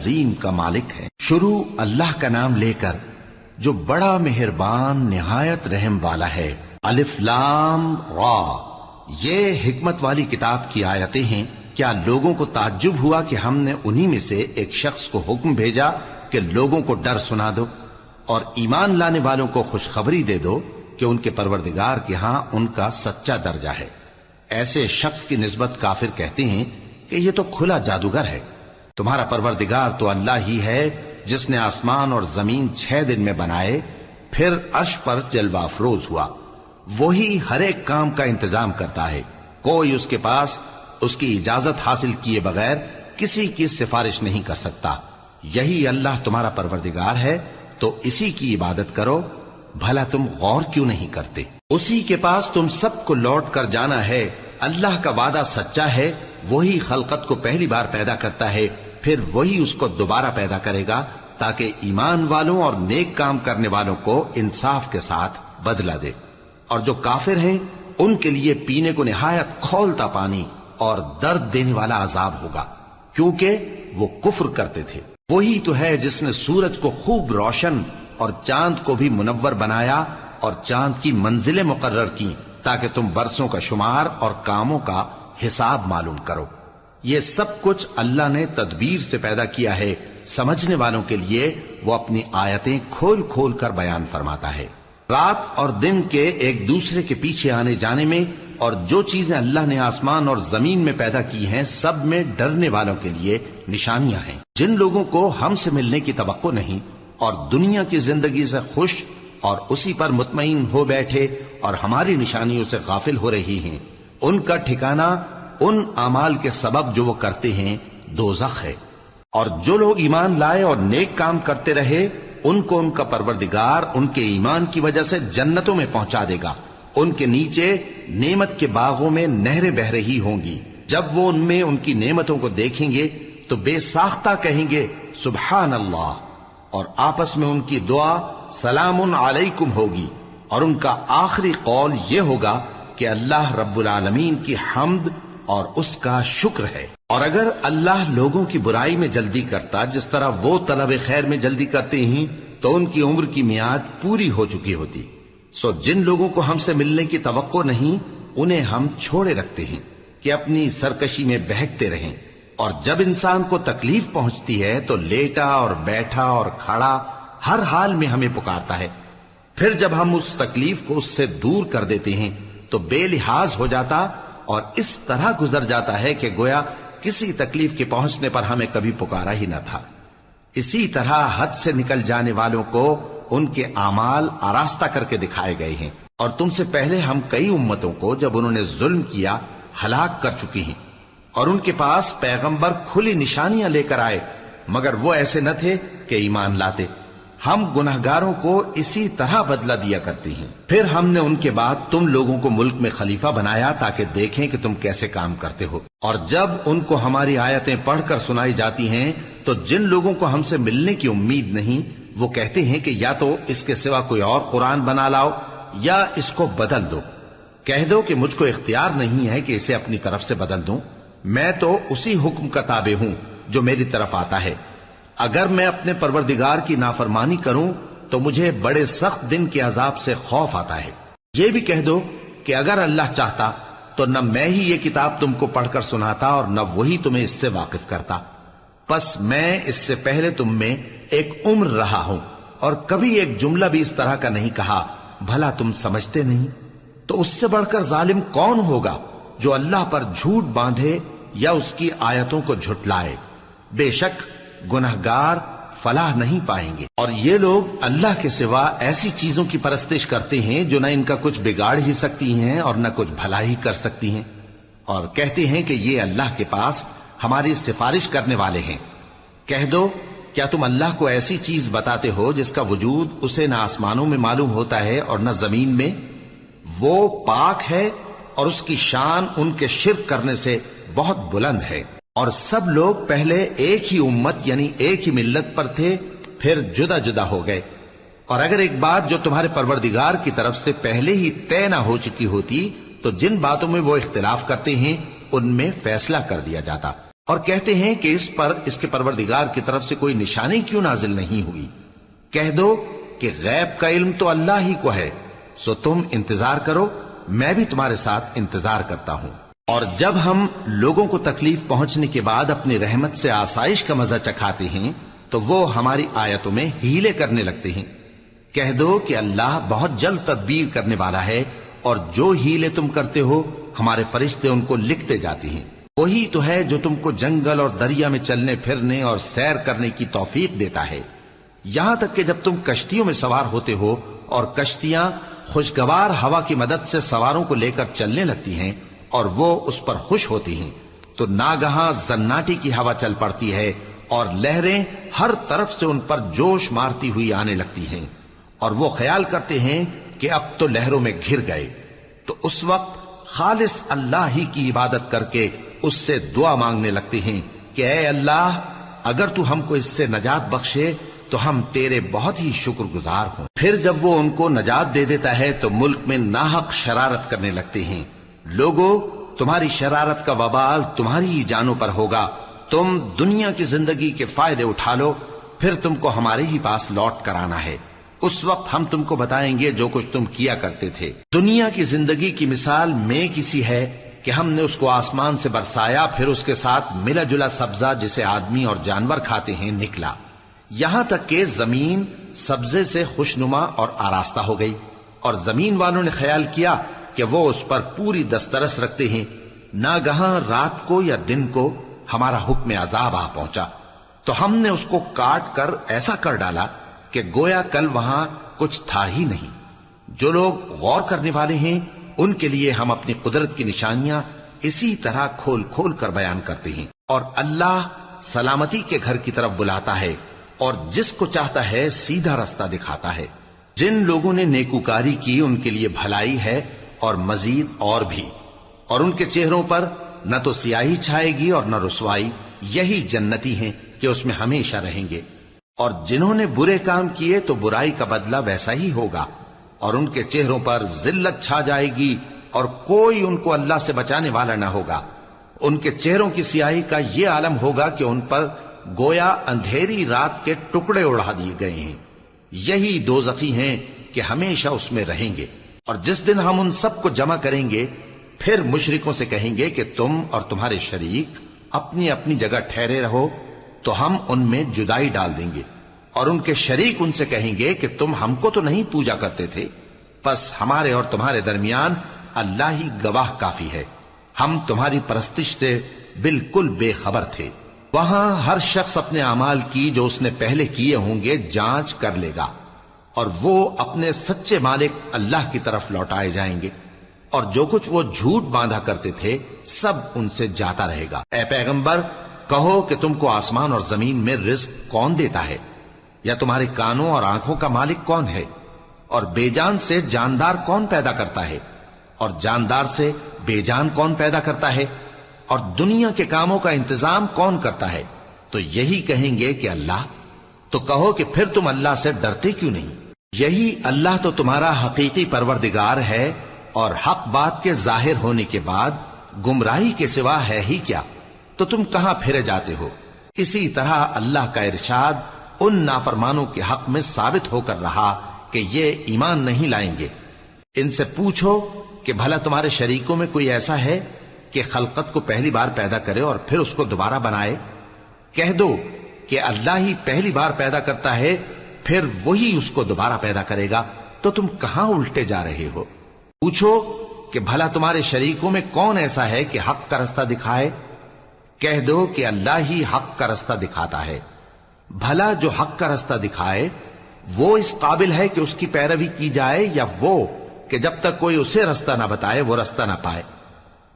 عظیم کا مالک ہے۔ شروع اللہ کا نام لے کر جو بڑا مہربان نہایت رحم والا ہے۔ الف لام را، یہ حکمت والی کتاب کی آیتیں ہیں۔ کیا لوگوں کو تعجب ہوا کہ ہم نے انہی میں سے ایک شخص کو حکم بھیجا کہ لوگوں کو ڈر سنا دو اور ایمان لانے والوں کو خوشخبری دے دو کہ ان کے پروردگار کے ہاں ان کا سچا درجہ ہے۔ ایسے شخص کی نسبت کافر کہتے ہیں کہ یہ تو کھلا جادوگر ہے۔ تمہارا پروردگار تو اللہ ہی ہے جس نے آسمان اور زمین 6 دن میں بنائے، پھر عرش پر جلوہ افروز ہوا۔ وہی ہر ایک کام کا انتظام کرتا ہے، کوئی اس کے پاس اس کی اجازت حاصل کیے بغیر کسی کی سفارش نہیں کر سکتا۔ یہی اللہ تمہارا پروردگار ہے تو اسی کی عبادت کرو، بھلا تم غور کیوں نہیں کرتے؟ اسی کے پاس تم سب کو لوٹ کر جانا ہے۔ اللہ کا وعدہ سچا ہے، وہی خلقت کو پہلی بار پیدا کرتا ہے، پھر وہی اس کو دوبارہ پیدا کرے گا تاکہ ایمان والوں اور نیک کام کرنے والوں کو انصاف کے ساتھ بدلہ دے۔ اور جو کافر ہیں ان کے لیے پینے کو نہایت کھولتا پانی اور درد دینے والا عذاب ہوگا، کیونکہ وہ کفر کرتے تھے۔ وہی تو ہے جس نے سورج کو خوب روشن اور چاند کو بھی منور بنایا اور چاند کی منزلیں مقرر کی تاکہ تم برسوں کا شمار اور کاموں کا حساب معلوم کرو۔ یہ سب کچھ اللہ نے تدبیر سے پیدا کیا ہے، سمجھنے والوں کے لیے وہ اپنی آیتیں کھول کھول کر بیان فرماتا ہے۔ رات اور دن کے ایک دوسرے کے پیچھے آنے جانے میں اور جو چیزیں اللہ نے آسمان اور زمین میں پیدا کی ہیں سب میں ڈرنے والوں کے لیے نشانیاں ہیں۔ جن لوگوں کو ہم سے ملنے کی توقع نہیں اور دنیا کی زندگی سے خوش اور اسی پر مطمئن ہو بیٹھے اور ہماری نشانیوں سے غافل ہو رہی ہیں، ان کا ٹھکانہ ان اعمال کے سبب جو وہ کرتے ہیں دوزخ ہے۔ اور جو لوگ ایمان لائے اور نیک کام کرتے رہے ان کو ان کا پروردگار ان کے ایمان کی وجہ سے جنتوں میں پہنچا دے گا، ان کے نیچے نعمت کے باغوں میں نہریں بہ رہی ہوں گی۔ جب وہ ان میں ان کی نعمتوں کو دیکھیں گے تو بے ساختہ کہیں گے سبحان اللہ، اور آپس میں ان کی دعا سلام علیکم ہوگی، اور ان کا آخری قول یہ ہوگا کہ اللہ رب العالمین کی حمد اور اس کا شکر ہے۔ اور اگر اللہ لوگوں کی برائی میں جلدی کرتا جس طرح وہ طلب خیر میں جلدی کرتے ہیں تو ان کی عمر کی میعاد پوری ہو چکی ہوتی۔ سو جن لوگوں کو ہم سے ملنے کی توقع نہیں انہیں ہم چھوڑے رکھتے ہیں کہ اپنی سرکشی میں بہکتے رہیں، اور جب انسان کو تکلیف پہنچتی ہے تو لیٹا اور بیٹھا اور کھڑا ہر حال میں ہمیں پکارتا ہے، پھر جب ہم اس تکلیف کو اس سے دور کر دیتے ہیں تو بے لحاظ ہو جاتا اور اس طرح گزر جاتا ہے کہ گویا کسی تکلیف کے پہنچنے پر ہمیں کبھی پکارا ہی نہ تھا۔ اسی طرح حد سے نکل جانے والوں کو ان کے اعمال آراستہ کر کے دکھائے گئے ہیں، اور تم سے پہلے ہم کئی امتوں کو جب انہوں نے ظلم کیا ہلاک کر چکی ہیں، اور ان کے پاس پیغمبر کھلی نشانیاں لے کر آئے مگر وہ ایسے نہ تھے کہ ایمان لاتے۔ ہم گنہگاروں کو اسی طرح بدلہ دیا کرتے ہیں۔ پھر ہم نے ان کے بعد تم لوگوں کو ملک میں خلیفہ بنایا تاکہ دیکھیں کہ تم کیسے کام کرتے ہو، اور جب ان کو ہماری آیتیں پڑھ کر سنائی جاتی ہیں تو جن لوگوں کو ہم سے ملنے کی امید نہیں وہ کہتے ہیں کہ یا تو اس کے سوا کوئی اور قرآن بنا لاؤ یا اس کو بدل دو۔ کہہ دو کہ مجھ کو اختیار نہیں ہے کہ اسے اپنی طرف سے بدل دوں، میں تو اسی حکم کا تابع ہوں جو میری طرف آتا ہے۔ اگر میں اپنے پروردگار کی نافرمانی کروں تو مجھے بڑے سخت دن کے عذاب سے خوف آتا ہے۔ یہ بھی کہہ دو کہ اگر اللہ چاہتا تو نہ میں ہی یہ کتاب تم کو پڑھ کر سناتا اور نہ وہی تمہیں اس سے واقف کرتا، پس میں اس سے پہلے تم میں ایک عمر رہا ہوں اور کبھی ایک جملہ بھی اس طرح کا نہیں کہا، بھلا تم سمجھتے نہیں؟ تو اس سے بڑھ کر ظالم کون ہوگا جو اللہ پر جھوٹ باندھے یا اس کی آیتوں کو جھٹلائے؟ بے شک گنہگار فلاح نہیں پائیں گے۔ اور یہ لوگ اللہ کے سوا ایسی چیزوں کی پرستش کرتے ہیں جو نہ ان کا کچھ بگاڑ ہی سکتی ہیں اور نہ کچھ بھلا ہی کر سکتی ہیں، اور کہتے ہیں کہ یہ اللہ کے پاس ہماری سفارش کرنے والے ہیں۔ کہہ دو کیا تم اللہ کو ایسی چیز بتاتے ہو جس کا وجود اسے نہ آسمانوں میں معلوم ہوتا ہے اور نہ زمین میں؟ وہ پاک ہے اور اس کی شان ان کے شرک کرنے سے بہت بلند ہے۔ اور سب لوگ پہلے ایک ہی امت یعنی ایک ہی ملت پر تھے، پھر جدا جدا ہو گئے، اور اگر ایک بات جو تمہارے پروردگار کی طرف سے پہلے ہی طے نہ ہو چکی ہوتی تو جن باتوں میں وہ اختلاف کرتے ہیں ان میں فیصلہ کر دیا جاتا۔ اور کہتے ہیں کہ اس پر اس کے پروردگار کی طرف سے کوئی نشانی کیوں نازل نہیں ہوئی؟ کہہ دو کہ غیب کا علم تو اللہ ہی کو ہے، سو تم انتظار کرو، میں بھی تمہارے ساتھ انتظار کرتا ہوں۔ اور جب ہم لوگوں کو تکلیف پہنچنے کے بعد اپنی رحمت سے آسائش کا مزہ چکھاتے ہیں تو وہ ہماری آیتوں میں ہیلے کرنے لگتے ہیں۔ کہہ دو کہ اللہ بہت جلد تدبیر کرنے والا ہے، اور جو ہیلے تم کرتے ہو ہمارے فرشتے ان کو لکھتے جاتے ہیں۔ وہی تو ہے جو تم کو جنگل اور دریا میں چلنے پھرنے اور سیر کرنے کی توفیق دیتا ہے، یہاں تک کہ جب تم کشتیوں میں سوار ہوتے ہو اور کشتیاں خوشگوار ہوا کی مدد سے سواروں کو لے کر چلنے لگتی ہیں اور وہ اس پر خوش ہوتی ہیں، تو ناگہاں زناٹی کی ہوا چل پڑتی ہے اور لہریں ہر طرف سے ان پر جوش مارتی ہوئی آنے لگتی ہیں، اور وہ خیال کرتے ہیں کہ اب تو لہروں میں گھر گئے۔ تو اس وقت خالص اللہ ہی کی عبادت کر کے اس سے دعا مانگنے لگتے ہیں کہ اے اللہ، اگر تو ہم کو اس سے نجات بخشے تو ہم تیرے بہت ہی شکر گزار ہوں۔ پھر جب وہ ان کو نجات دے دیتا ہے تو ملک میں ناحق شرارت کرنے لگتے ہیں۔ لوگو، تمہاری شرارت کا وبال تمہاری ہی جانوں پر ہوگا، تم دنیا کی زندگی کے فائدے اٹھا لو، پھر تم کو ہمارے ہی پاس لوٹ کر آنا ہے، اس وقت ہم تم کو بتائیں گے جو کچھ تم کیا کرتے تھے۔ دنیا کی زندگی کی مثال میں کسی ہے کہ ہم نے اس کو آسمان سے برسایا، پھر اس کے ساتھ ملا جلا سبزہ جسے آدمی اور جانور کھاتے ہیں نکلا، یہاں تک کہ زمین سبزے سے خوشنما اور آراستہ ہو گئی، اور زمین والوں نے خیال کیا کہ وہ اس پر پوری دسترس رکھتے ہیں۔ ناگہاں رات کو یا دن کو ہمارا حکم عذاب آ پہنچا تو ہم نے اس کو کاٹ کر ایسا کر ڈالا کہ گویا کل وہاں کچھ تھا ہی نہیں۔ جو لوگ غور کرنے والے ہیں ان کے لیے ہم اپنی قدرت کی نشانیاں اسی طرح کھول کھول کر بیان کرتے ہیں، اور اللہ سلامتی کے گھر کی طرف بلاتا ہے اور جس کو چاہتا ہے سیدھا رستہ دکھاتا ہے۔ جن لوگوں نے نیکوکاری کی ان کے لیے بھلائی ہے اور مزید اور بھی، اور ان کے چہروں پر نہ تو سیاہی چھائے گی اور نہ رسوائی، یہی جنتی ہیں کہ اس میں ہمیشہ رہیں گے۔ اور جنہوں نے برے کام کیے تو برائی کا بدلہ ویسا ہی ہوگا، اور ان کے چہروں پر ذلت چھا جائے گی اور کوئی ان کو اللہ سے بچانے والا نہ ہوگا۔ ان کے چہروں کی سیاہی کا یہ عالم ہوگا کہ ان پر گویا اندھیری رات کے ٹکڑے اڑا دیے گئے ہیں۔ یہی دوزخی ہیں کہ ہمیشہ اس میں رہیں گے۔ اور جس دن ہم ان سب کو جمع کریں گے پھر مشرکوں سے کہیں گے کہ تم اور تمہارے شریک اپنی اپنی جگہ ٹھہرے رہو، تو ہم ان میں جدائی ڈال دیں گے، اور ان کے شریک ان سے کہیں گے کہ تم ہم کو تو نہیں پوجا کرتے تھے، بس ہمارے اور تمہارے درمیان اللہ ہی گواہ کافی ہے، ہم تمہاری پرستش سے بالکل بے خبر تھے۔ وہاں ہر شخص اپنے اعمال کی جو اس نے پہلے کیے ہوں گے جانچ کر لے گا، اور وہ اپنے سچے مالک اللہ کی طرف لوٹائے جائیں گے، اور جو کچھ وہ جھوٹ باندھا کرتے تھے سب ان سے جاتا رہے گا۔ اے پیغمبر، کہو کہ تم کو آسمان اور زمین میں رزق کون دیتا ہے، یا تمہارے کانوں اور آنکھوں کا مالک کون ہے، اور بے جان سے جاندار کون پیدا کرتا ہے، اور جاندار سے بے جان کون پیدا کرتا ہے، اور دنیا کے کاموں کا انتظام کون کرتا ہے؟ تو یہی کہیں گے کہ اللہ۔ تو کہو کہ پھر تم اللہ سے ڈرتے کیوں نہیں؟ یہی اللہ تو تمہارا حقیقی پروردگار ہے، اور حق بات کے ظاہر ہونے کے بعد گمراہی کے سوا ہے ہی کیا؟ تو تم کہاں پھرے جاتے ہو؟ اسی طرح اللہ کا ارشاد ان نافرمانوں کے حق میں ثابت ہو کر رہا کہ یہ ایمان نہیں لائیں گے۔ ان سے پوچھو کہ بھلا تمہارے شریکوں میں کوئی ایسا ہے کہ خلقت کو پہلی بار پیدا کرے اور پھر اس کو دوبارہ بنائے؟ کہہ دو کہ اللہ ہی پہلی بار پیدا کرتا ہے، پھر وہی اس کو دوبارہ پیدا کرے گا، تو تم کہاں الٹے جا رہے ہو؟ پوچھو کہ بھلا تمہارے شریکوں میں کون ایسا ہے کہ حق کا رستہ دکھائے؟ کہہ دو کہ اللہ ہی حق کا رستہ دکھاتا ہے۔ بھلا جو حق کا رستہ دکھائے وہ اس قابل ہے کہ اس کی پیروی کی جائے، یا وہ کہ جب تک کوئی اسے رستہ نہ بتائے وہ رستہ نہ پائے؟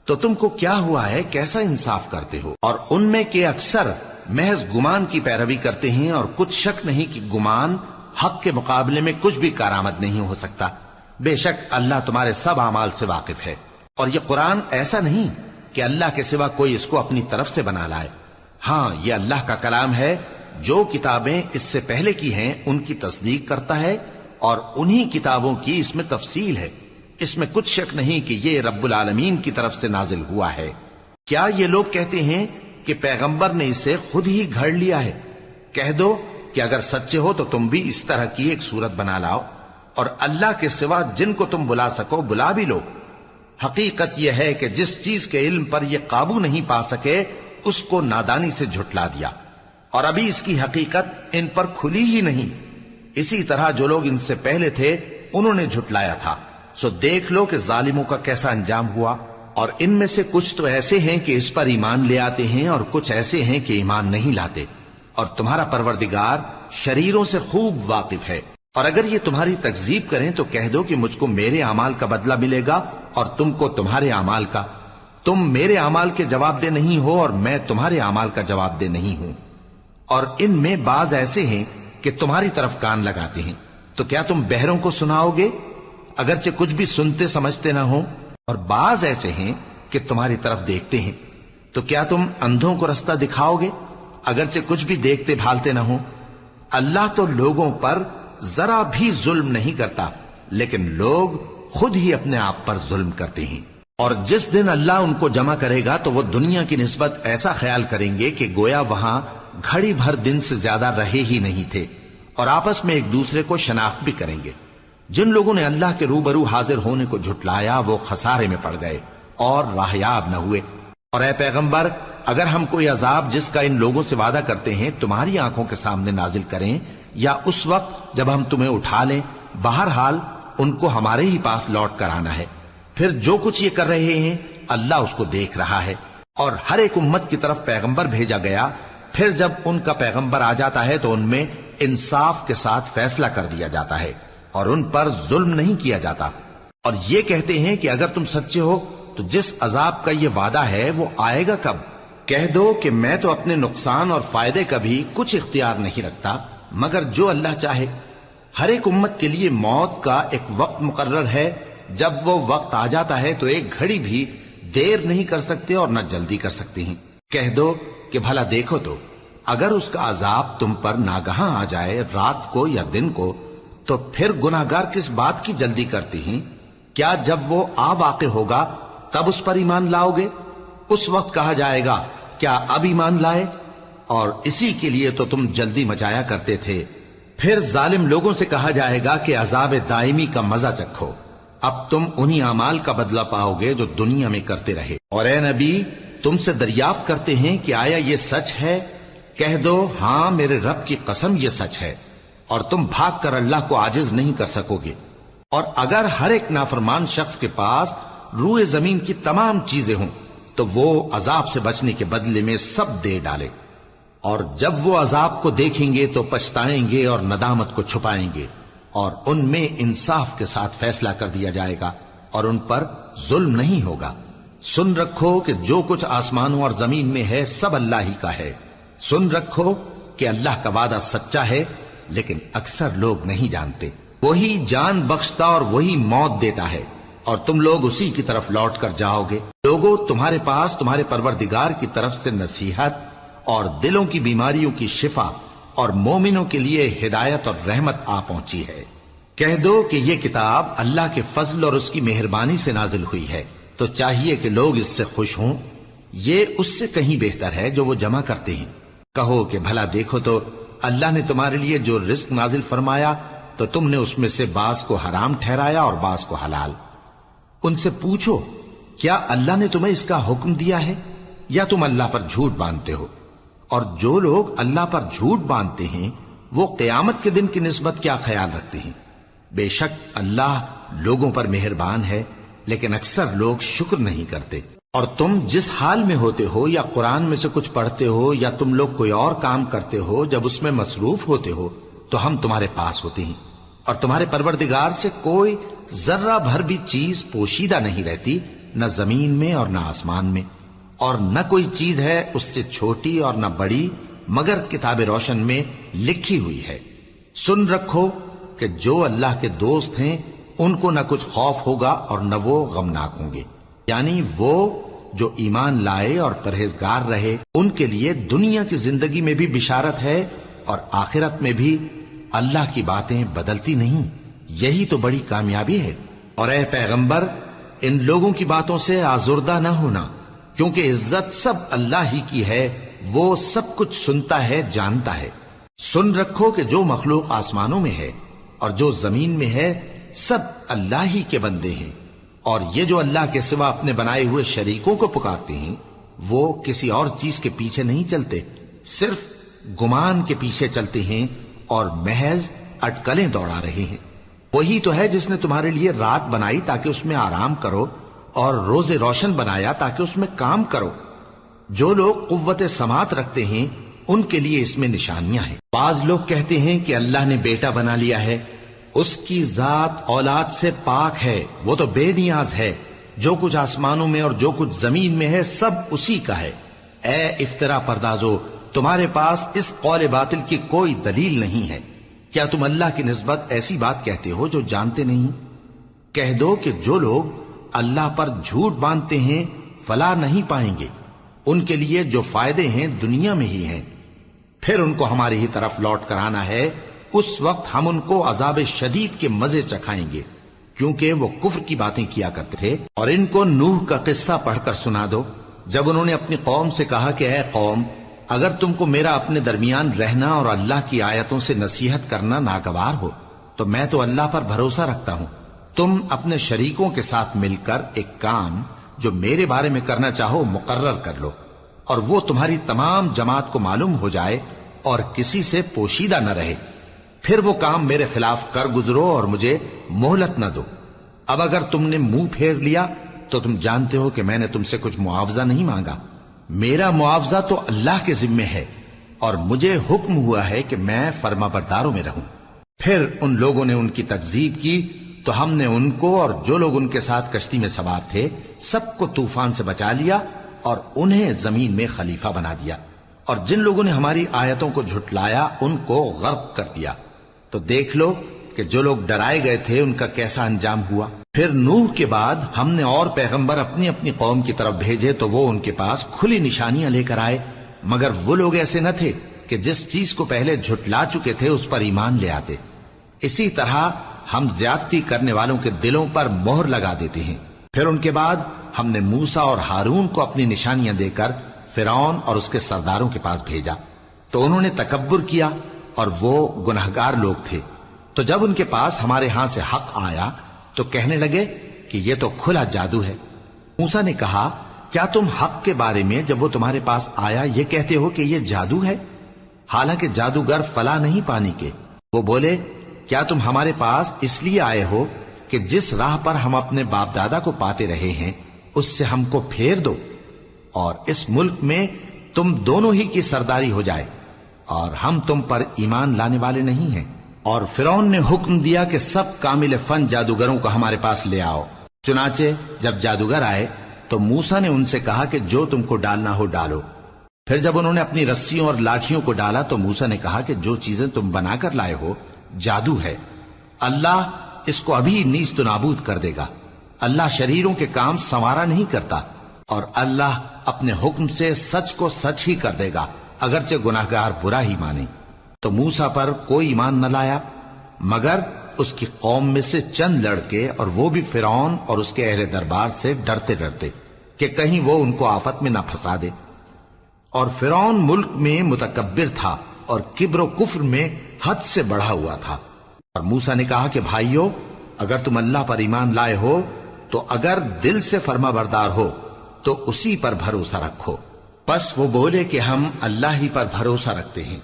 تو تم کو کیا ہوا ہے، کیسا انصاف کرتے ہو؟ اور ان میں کے اکثر محض گمان کی پیروی کرتے ہیں، اور کچھ شک نہیں کہ گمان حق کے مقابلے میں کچھ بھی کارآمد نہیں ہو سکتا۔ بے شک اللہ تمہارے سب اعمال سے واقف ہے، اور یہ قرآن ایسا نہیں کہ اللہ کے سوا کوئی اس کو اپنی طرف سے بنا لائے۔ ہاں، یہ اللہ کا کلام ہے، جو کتابیں اس سے پہلے کی ہیں ان کی تصدیق کرتا ہے، اور انہی کتابوں کی اس میں تفصیل ہے۔ اس میں کچھ شک نہیں کہ یہ رب العالمین کی طرف سے نازل ہوا ہے۔ کیا یہ لوگ کہتے ہیں کہ پیغمبر نے اسے خود ہی گھڑ لیا ہے۔ کہہ دو کہ اگر سچے ہو تو تم بھی اس طرح کی ایک صورت بنا لاؤ اور اللہ کے سوا جن کو تم بلا سکو بلا بھی لو۔ حقیقت یہ ہے کہ جس چیز کے علم پر یہ قابو نہیں پا سکے اس کو نادانی سے جھٹلا دیا، اور ابھی اس کی حقیقت ان پر کھلی ہی نہیں۔ اسی طرح جو لوگ ان سے پہلے تھے انہوں نے جھٹلایا تھا، سو دیکھ لو کہ ظالموں کا کیسا انجام ہوا۔ اور ان میں سے کچھ تو ایسے ہیں کہ اس پر ایمان لے آتے ہیں اور کچھ ایسے ہیں کہ ایمان نہیں لاتے، اور تمہارا پروردگار شریروں سے خوب واقف ہے۔ اور اگر یہ تمہاری تکذیب کریں تو کہہ دو کہ مجھ کو میرے اعمال کا بدلہ ملے گا اور تم کو تمہارے اعمال کا۔ تم میرے اعمال کے جواب دہ نہیں ہو اور میں تمہارے اعمال کا جواب دہ نہیں ہوں۔ اور ان میں بعض ایسے ہیں کہ تمہاری طرف کان لگاتے ہیں، تو کیا تم بہروں کو سناؤ گے اگرچہ کچھ بھی سنتے سمجھتے نہ ہو؟ اور بعض ایسے ہیں کہ تمہاری طرف دیکھتے ہیں، تو کیا تم اندھوں کو رستہ دکھاؤ گے اگرچہ کچھ بھی دیکھتے بھالتے نہ ہو؟ اللہ تو لوگوں پر ذرا بھی ظلم نہیں کرتا، لیکن لوگ خود ہی اپنے آپ پر ظلم کرتے ہیں۔ اور جس دن اللہ ان کو جمع کرے گا تو وہ دنیا کی نسبت ایسا خیال کریں گے کہ گویا وہاں گھڑی بھر دن سے زیادہ رہے ہی نہیں تھے، اور آپس میں ایک دوسرے کو شناخت بھی کریں گے۔ جن لوگوں نے اللہ کے روبرو حاضر ہونے کو جھٹلایا وہ خسارے میں پڑ گئے اور راہیاب نہ ہوئے۔ اور اے پیغمبر، اگر ہم کوئی عذاب جس کا ان لوگوں سے وعدہ کرتے ہیں تمہاری آنکھوں کے سامنے نازل کریں یا اس وقت جب ہم تمہیں اٹھا لیں، بہرحال ان کو ہمارے ہی پاس لوٹ کر آنا ہے۔ پھر جو کچھ یہ کر رہے ہیں اللہ اس کو دیکھ رہا ہے۔ اور ہر ایک امت کی طرف پیغمبر بھیجا گیا، پھر جب ان کا پیغمبر آ جاتا ہے تو ان میں انصاف کے ساتھ فیصلہ کر دیا جاتا ہے اور ان پر ظلم نہیں کیا جاتا۔ اور یہ کہتے ہیں کہ اگر تم سچے ہو تو جس عذاب کا یہ وعدہ ہے وہ آئے گا کب؟ کہہ دو کہ میں تو اپنے نقصان اور فائدے کا بھی کچھ اختیار نہیں رکھتا مگر جو اللہ چاہے۔ ہر ایک امت کے لیے موت کا ایک وقت مقرر ہے، جب وہ وقت آ جاتا ہے تو ایک گھڑی بھی دیر نہیں کر سکتے اور نہ جلدی کر سکتے ہیں۔ کہہ دو کہ بھلا دیکھو تو اگر اس کا عذاب تم پر ناگہاں آ جائے رات کو یا دن کو تو پھر گناہگار کس بات کی جلدی کرتے ہیں؟ کیا جب وہ آ واقع ہوگا تب اس پر ایمان لاؤ گے؟ اس وقت کہا جائے گا کیا اب ایمان لائے؟ اور اسی کے لیے تو تم جلدی مچایا کرتے تھے۔ پھر ظالم لوگوں سے کہا جائے گا کہ عذاب دائمی کا مزہ چکھو، اب تم انہی اعمال کا بدلہ پاؤ گے جو دنیا میں کرتے رہے۔ اور اے نبی، تم سے دریافت کرتے ہیں کہ آیا یہ سچ ہے؟ کہہ دو ہاں میرے رب کی قسم یہ سچ ہے، اور تم بھاگ کر اللہ کو عاجز نہیں کر سکو گے۔ اور اگر ہر ایک نافرمان شخص کے پاس روئے زمین کی تمام چیزیں ہوں تو وہ عذاب سے بچنے کے بدلے میں سب دے ڈالے، اور جب وہ عذاب کو دیکھیں گے تو پچھتائیں گے اور ندامت کو چھپائیں گے، اور ان میں انصاف کے ساتھ فیصلہ کر دیا جائے گا اور ان پر ظلم نہیں ہوگا۔ سن رکھو کہ جو کچھ آسمانوں اور زمین میں ہے سب اللہ ہی کا ہے۔ سن رکھو کہ اللہ کا وعدہ سچا ہے، لیکن اکثر لوگ نہیں جانتے۔ وہی جان بخشتا اور وہی موت دیتا ہے، اور تم لوگ اسی کی طرف لوٹ کر جاؤ گے۔ لوگوں، تمہارے پاس تمہارے پروردگار کی طرف سے نصیحت اور دلوں کی بیماریوں کی شفا اور مومنوں کے لیے ہدایت اور رحمت آ پہنچی ہے۔ کہہ دو کہ یہ کتاب اللہ کے فضل اور اس کی مہربانی سے نازل ہوئی ہے، تو چاہیے کہ لوگ اس سے خوش ہوں۔ یہ اس سے کہیں بہتر ہے جو وہ جمع کرتے ہیں۔ کہو کہ بھلا دیکھو تو اللہ نے تمہارے لیے جو رزق نازل فرمایا تو تم نے اس میں سے بعض کو حرام ٹھہرایا اور بعض کو حلال۔ ان سے پوچھو کیا اللہ نے تمہیں اس کا حکم دیا ہے یا تم اللہ پر جھوٹ باندھتے ہو؟ اور جو لوگ اللہ پر جھوٹ باندھتے ہیں وہ قیامت کے دن کی نسبت کیا خیال رکھتے ہیں؟ بے شک اللہ لوگوں پر مہربان ہے، لیکن اکثر لوگ شکر نہیں کرتے۔ اور تم جس حال میں ہوتے ہو یا قرآن میں سے کچھ پڑھتے ہو یا تم لوگ کوئی اور کام کرتے ہو، جب اس میں مصروف ہوتے ہو تو ہم تمہارے پاس ہوتے ہیں، اور تمہارے پروردگار سے کوئی ذرہ بھر بھی چیز پوشیدہ نہیں رہتی، نہ زمین میں اور نہ آسمان میں، اور نہ کوئی چیز ہے اس سے چھوٹی اور نہ بڑی مگر کتاب روشن میں لکھی ہوئی ہے۔ سن رکھو کہ جو اللہ کے دوست ہیں ان کو نہ کچھ خوف ہوگا اور نہ وہ غمناک ہوں گے، یعنی وہ جو ایمان لائے اور پرہیزگار رہے ان کے لیے دنیا کی زندگی میں بھی بشارت ہے اور آخرت میں بھی۔ اللہ کی باتیں بدلتی نہیں، یہی تو بڑی کامیابی ہے۔ اور اے پیغمبر، ان لوگوں کی باتوں سے آزردہ نہ ہونا، کیونکہ عزت سب اللہ ہی کی ہے، وہ سب کچھ سنتا ہے، جانتا ہے۔ سن رکھو کہ جو مخلوق آسمانوں میں ہے اور جو زمین میں ہے سب اللہ ہی کے بندے ہیں، اور یہ جو اللہ کے سوا اپنے بنائے ہوئے شریکوں کو پکارتے ہیں وہ کسی اور چیز کے پیچھے نہیں چلتے، صرف گمان کے پیچھے چلتے ہیں اور محض اٹکلیں دوڑا رہے ہیں۔ وہی تو ہے جس نے تمہارے لیے رات بنائی تاکہ اس میں آرام کرو، اور روز روشن بنایا تاکہ اس میں کام کرو۔ جو لوگ قوت سماعت رکھتے ہیں ان کے لیے اس میں نشانیاں ہیں۔ بعض لوگ کہتے ہیں کہ اللہ نے بیٹا بنا لیا ہے، اس کی ذات اولاد سے پاک ہے، وہ تو بے نیاز ہے، جو کچھ آسمانوں میں اور جو کچھ زمین میں ہے سب اسی کا ہے۔ اے افترا پردازو، تمہارے پاس اس قول باطل کی کوئی دلیل نہیں ہے۔ کیا تم اللہ کی نسبت ایسی بات کہتے ہو جو جانتے نہیں؟ کہہ دو کہ جو لوگ اللہ پر جھوٹ باندھتے ہیں فلاح نہیں پائیں گے، ان کے لیے جو فائدے ہیں دنیا میں ہی ہیں، پھر ان کو ہماری ہی طرف لوٹ کر آنا ہے، اس وقت ہم ان کو عذاب شدید کے مزے چکھائیں گے، کیونکہ وہ کفر کی باتیں کیا کرتے تھے۔ اور ان کو نوح کا قصہ پڑھ کر سنا دو، جب انہوں نے اپنی قوم سے کہا کہ اے قوم، اگر تم کو میرا اپنے درمیان رہنا اور اللہ کی آیتوں سے نصیحت کرنا ناگوار ہو تو میں تو اللہ پر بھروسہ رکھتا ہوں، تم اپنے شریکوں کے ساتھ مل کر ایک کام جو میرے بارے میں کرنا چاہو مقرر کر لو، اور وہ تمہاری تمام جماعت کو معلوم ہو جائے اور کسی سے پوشیدہ نہ رہے، پھر وہ کام میرے خلاف کر گزرو اور مجھے مہلت نہ دو۔ اب اگر تم نے منہ پھیر لیا تو تم جانتے ہو کہ میں نے تم سے کچھ معاوضہ نہیں مانگا، میرا معاوضہ تو اللہ کے ذمے ہے، اور مجھے حکم ہوا ہے کہ میں فرما برداروں میں رہوں۔ پھر ان لوگوں نے ان کی تکذیب کی تو ہم نے ان کو اور جو لوگ ان کے ساتھ کشتی میں سوار تھے سب کو طوفان سے بچا لیا اور انہیں زمین میں خلیفہ بنا دیا، اور جن لوگوں نے ہماری آیتوں کو جھٹلایا ان کو غرق کر دیا۔ تو دیکھ لو کہ جو لوگ ڈرائے گئے تھے ان کا کیسا انجام ہوا۔ پھر نوح کے بعد ہم نے اور پیغمبر اپنی اپنی قوم کی طرف بھیجے تو وہ ان کے پاس کھلی نشانیاں لے کر آئے، مگر وہ لوگ ایسے نہ تھے کہ جس چیز کو پہلے جھٹلا چکے تھے اس پر ایمان لے آتے۔ اسی طرح ہم زیادتی کرنے والوں کے دلوں پر مہر لگا دیتے ہیں۔ پھر ان کے بعد ہم نے موسیٰ اور ہارون کو اپنی نشانیاں دے کر فرعون اور اس کے سرداروں کے پاس بھیجا، تو انہوں نے تکبر کیا اور وہ گناہگار لوگ تھے۔ تو جب ان کے پاس ہمارے ہاں سے حق آیا تو کہنے لگے کہ یہ تو کھلا جادو ہے۔ موسیٰ نے کہا کیا تم حق کے بارے میں جب وہ تمہارے پاس آیا یہ کہتے ہو کہ یہ جادو ہے، حالانکہ جادوگر فلاح نہیں پانے کے؟ وہ بولے کیا تم ہمارے پاس اس لیے آئے ہو کہ جس راہ پر ہم اپنے باپ دادا کو پاتے رہے ہیں اس سے ہم کو پھیر دو، اور اس ملک میں تم دونوں ہی کی سرداری ہو جائے، اور ہم تم پر ایمان لانے والے نہیں ہیں۔ اور فرعون نے حکم دیا کہ سب کامل فن جادوگروں کو ہمارے پاس لے آؤ۔ چنانچہ جب جادوگر آئے تو موسیٰ نے ان سے کہا کہ جو تم کو ڈالنا ہو ڈالو۔ پھر جب انہوں نے اپنی رسیوں اور لاٹھیوں کو ڈالا تو موسیٰ نے کہا کہ جو چیزیں تم بنا کر لائے ہو جادو ہے، اللہ اس کو ابھی نیست و نابود کر دے گا۔ اللہ شریروں کے کام سنوارا نہیں کرتا، اور اللہ اپنے حکم سے سچ کو سچ ہی کر دے گا اگرچہ گناہگار برا ہی مانے۔ تو موسیٰ پر کوئی ایمان نہ لایا مگر اس کی قوم میں سے چند لڑکے، اور وہ بھی فرعون اور اس کے اہل دربار سے ڈرتے ڈرتے کہ کہیں وہ ان کو آفت میں نہ پھنسا دے۔ اور فرعون ملک میں متکبر تھا اور کبر و کفر میں حد سے بڑھا ہوا تھا۔ اور موسیٰ نے کہا کہ بھائیو، اگر تم اللہ پر ایمان لائے ہو تو اگر دل سے فرما بردار ہو تو اسی پر بھروسہ رکھو۔ پس وہ بولے کہ ہم اللہ ہی پر بھروسہ رکھتے ہیں۔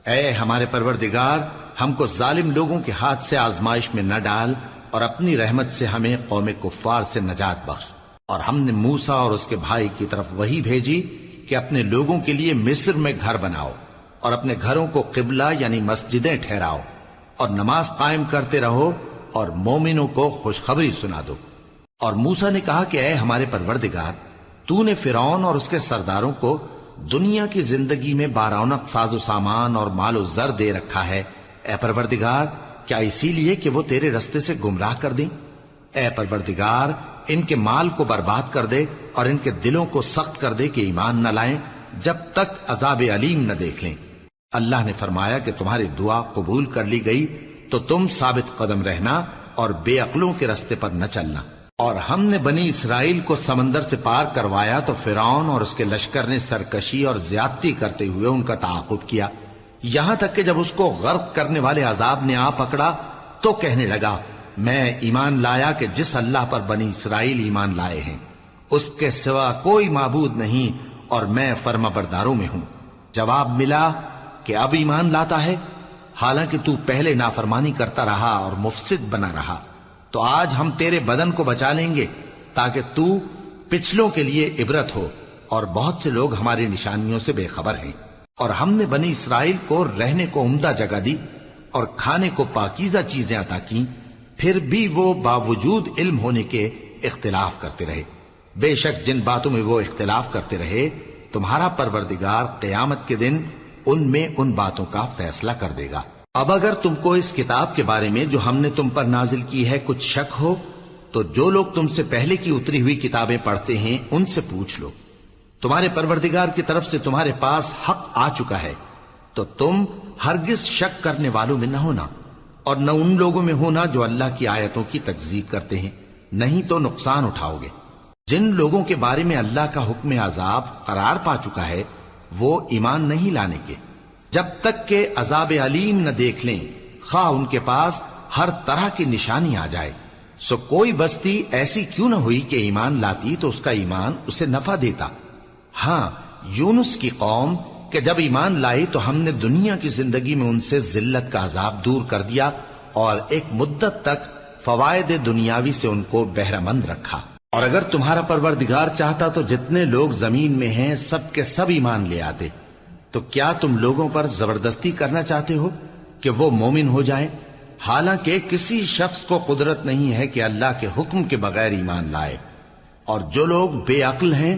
اے ہمارے پروردگار، ہم کو ظالم لوگوں کے ہاتھ سے آزمائش میں نہ ڈال، اور اپنی رحمت سے ہمیں قوم کفار سے نجات بخش۔ اور ہم نے موسیٰ اور اس کے بھائی کی طرف وحی بھیجی کہ اپنے لوگوں کے لیے مصر میں گھر بناؤ، اور اپنے گھروں کو قبلہ یعنی مسجدیں ٹھہراؤ، اور نماز قائم کرتے رہو، اور مومنوں کو خوشخبری سنا دو۔ اور موسیٰ نے کہا کہ اے ہمارے پروردگار، تو نے فرعون اور اس کے سرداروں کو دنیا کی زندگی میں بارونق ساز و سامان اور مال و زر دے رکھا ہے، اے پروردگار کیا اسی لیے کہ وہ تیرے رستے سے گمراہ کر دیں؟ اے پروردگار ان کے مال کو برباد کر دے اور ان کے دلوں کو سخت کر دے کہ ایمان نہ لائیں جب تک عذاب علیم نہ دیکھ لیں۔ اللہ نے فرمایا کہ تمہاری دعا قبول کر لی گئی تو تم ثابت قدم رہنا اور بے عقلوں کے رستے پر نہ چلنا۔ اور ہم نے بنی اسرائیل کو سمندر سے پار کروایا تو فرعون اور اس کے لشکر نے سرکشی اور زیادتی کرتے ہوئے ان کا تعاقب کیا، یہاں تک کہ جب اس کو غرق کرنے والے عذاب نے آ پکڑا تو کہنے لگا میں ایمان لایا کہ جس اللہ پر بنی اسرائیل ایمان لائے ہیں اس کے سوا کوئی معبود نہیں اور میں فرما برداروں میں ہوں۔ جواب ملا کہ اب ایمان لاتا ہے، حالانکہ تو پہلے نافرمانی کرتا رہا اور مفسد بنا رہا، تو آج ہم تیرے بدن کو بچا لیں گے تاکہ تو پچھلوں کے لیے عبرت ہو، اور بہت سے لوگ ہماری نشانیوں سے بے خبر ہیں۔ اور ہم نے بنی اسرائیل کو رہنے کو عمدہ جگہ دی اور کھانے کو پاکیزہ چیزیں عطا کیں، پھر بھی وہ باوجود علم ہونے کے اختلاف کرتے رہے۔ بے شک جن باتوں میں وہ اختلاف کرتے رہے تمہارا پروردگار قیامت کے دن ان میں ان باتوں کا فیصلہ کر دے گا۔ اب اگر تم کو اس کتاب کے بارے میں جو ہم نے تم پر نازل کی ہے کچھ شک ہو تو جو لوگ تم سے پہلے کی اتری ہوئی کتابیں پڑھتے ہیں ان سے پوچھ لو، تمہارے پروردگار کی طرف سے تمہارے پاس حق آ چکا ہے تو تم ہرگز شک کرنے والوں میں نہ ہونا، اور نہ ان لوگوں میں ہونا جو اللہ کی آیتوں کی تکذیب کرتے ہیں، نہیں تو نقصان اٹھاؤ گے۔ جن لوگوں کے بارے میں اللہ کا حکم عذاب قرار پا چکا ہے وہ ایمان نہیں لانے کے جب تک کہ عذاب علیم نہ دیکھ لیں، خواہ ان کے پاس ہر طرح کی نشانی آ جائے۔ سو کوئی بستی ایسی کیوں نہ ہوئی کہ ایمان لاتی تو اس کا ایمان اسے نفع دیتا۔ ہاں، یونس کی قوم کہ جب ایمان لائی تو ہم نے دنیا کی زندگی میں ان سے ذلت کا عذاب دور کر دیا اور ایک مدت تک فوائد دنیاوی سے ان کو بہرہ مند رکھا۔ اور اگر تمہارا پروردگار چاہتا تو جتنے لوگ زمین میں ہیں سب کے سب ایمان لے آتے، تو کیا تم لوگوں پر زبردستی کرنا چاہتے ہو کہ وہ مومن ہو جائیں؟ حالانکہ کسی شخص کو قدرت نہیں ہے کہ اللہ کے حکم کے بغیر ایمان لائے، اور جو لوگ بے عقل ہیں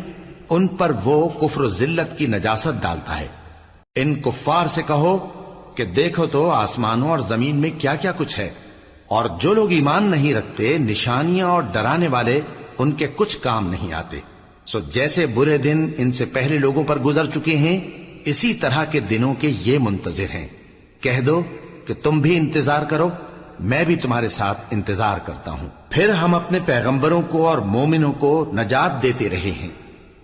ان پر وہ کفر و ذلت کی نجاست ڈالتا ہے۔ ان کفار سے کہو کہ دیکھو تو آسمانوں اور زمین میں کیا کیا کچھ ہے، اور جو لوگ ایمان نہیں رکھتے نشانیاں اور ڈرانے والے ان کے کچھ کام نہیں آتے۔ سو جیسے برے دن ان سے پہلے لوگوں پر گزر چکے ہیں اسی طرح کے دنوں کے یہ منتظر ہیں۔ کہہ دو کہ تم بھی انتظار کرو، میں بھی تمہارے ساتھ انتظار کرتا ہوں۔ پھر ہم اپنے پیغمبروں کو اور مومنوں کو نجات دیتے رہے ہیں،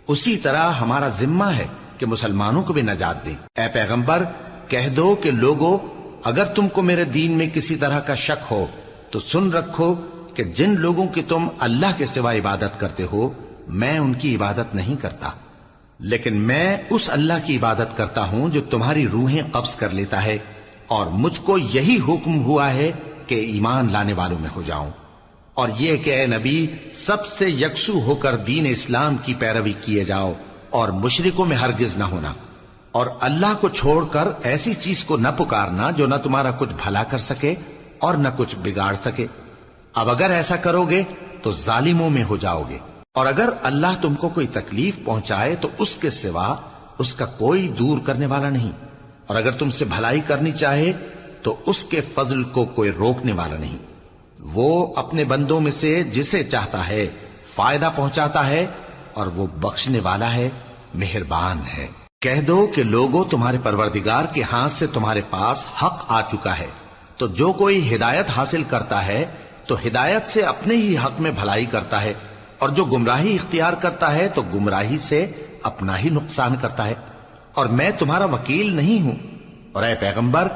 اسی طرح ہمارا ذمہ ہے کہ مسلمانوں کو بھی نجات دیں۔ اے پیغمبر کہہ دو کہ لوگو اگر تم کو میرے دین میں کسی طرح کا شک ہو تو سن رکھو کہ جن لوگوں کی تم اللہ کے سوا عبادت کرتے ہو میں ان کی عبادت نہیں کرتا، لیکن میں اس اللہ کی عبادت کرتا ہوں جو تمہاری روحیں قبض کر لیتا ہے، اور مجھ کو یہی حکم ہوا ہے کہ ایمان لانے والوں میں ہو جاؤں، اور یہ کہ اے نبی سب سے یکسو ہو کر دین اسلام کی پیروی کیے جاؤ اور مشرکوں میں ہرگز نہ ہونا، اور اللہ کو چھوڑ کر ایسی چیز کو نہ پکارنا جو نہ تمہارا کچھ بھلا کر سکے اور نہ کچھ بگاڑ سکے۔ اب اگر ایسا کرو گے تو ظالموں میں ہو جاؤ گے، اور اگر اللہ تم کو کوئی تکلیف پہنچائے تو اس کے سوا اس کا کوئی دور کرنے والا نہیں، اور اگر تم سے بھلائی کرنی چاہے تو اس کے فضل کو کوئی روکنے والا نہیں۔ وہ اپنے بندوں میں سے جسے چاہتا ہے فائدہ پہنچاتا ہے، اور وہ بخشنے والا ہے، مہربان ہے۔ کہہ دو کہ لوگوں تمہارے پروردگار کے ہاتھ سے تمہارے پاس حق آ چکا ہے، تو جو کوئی ہدایت حاصل کرتا ہے تو ہدایت سے اپنے ہی حق میں بھلائی کرتا ہے، اور جو گمراہی اختیار کرتا ہے تو گمراہی سے اپنا ہی نقصان کرتا ہے، اور میں تمہارا وکیل نہیں ہوں۔ اور اے پیغمبر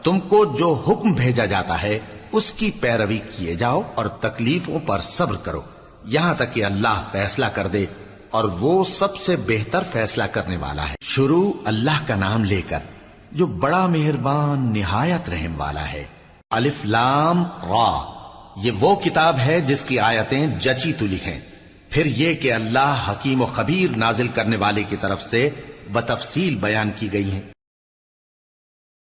تم کو جو حکم بھیجا جاتا ہے اس کی پیروی کیے جاؤ اور تکلیفوں پر صبر کرو یہاں تک کہ اللہ فیصلہ کر دے، اور وہ سب سے بہتر فیصلہ کرنے والا ہے۔ شروع اللہ کا نام لے کر جو بڑا مہربان نہایت رحم والا ہے۔ الف لام را، یہ وہ کتاب ہے جس کی آیتیں جچی تلی ہیں۔ پھر یہ کہ اللہ حکیم و خبیر نازل کرنے والے کی طرف سے بتفصیل بیان کی گئی ہیں۔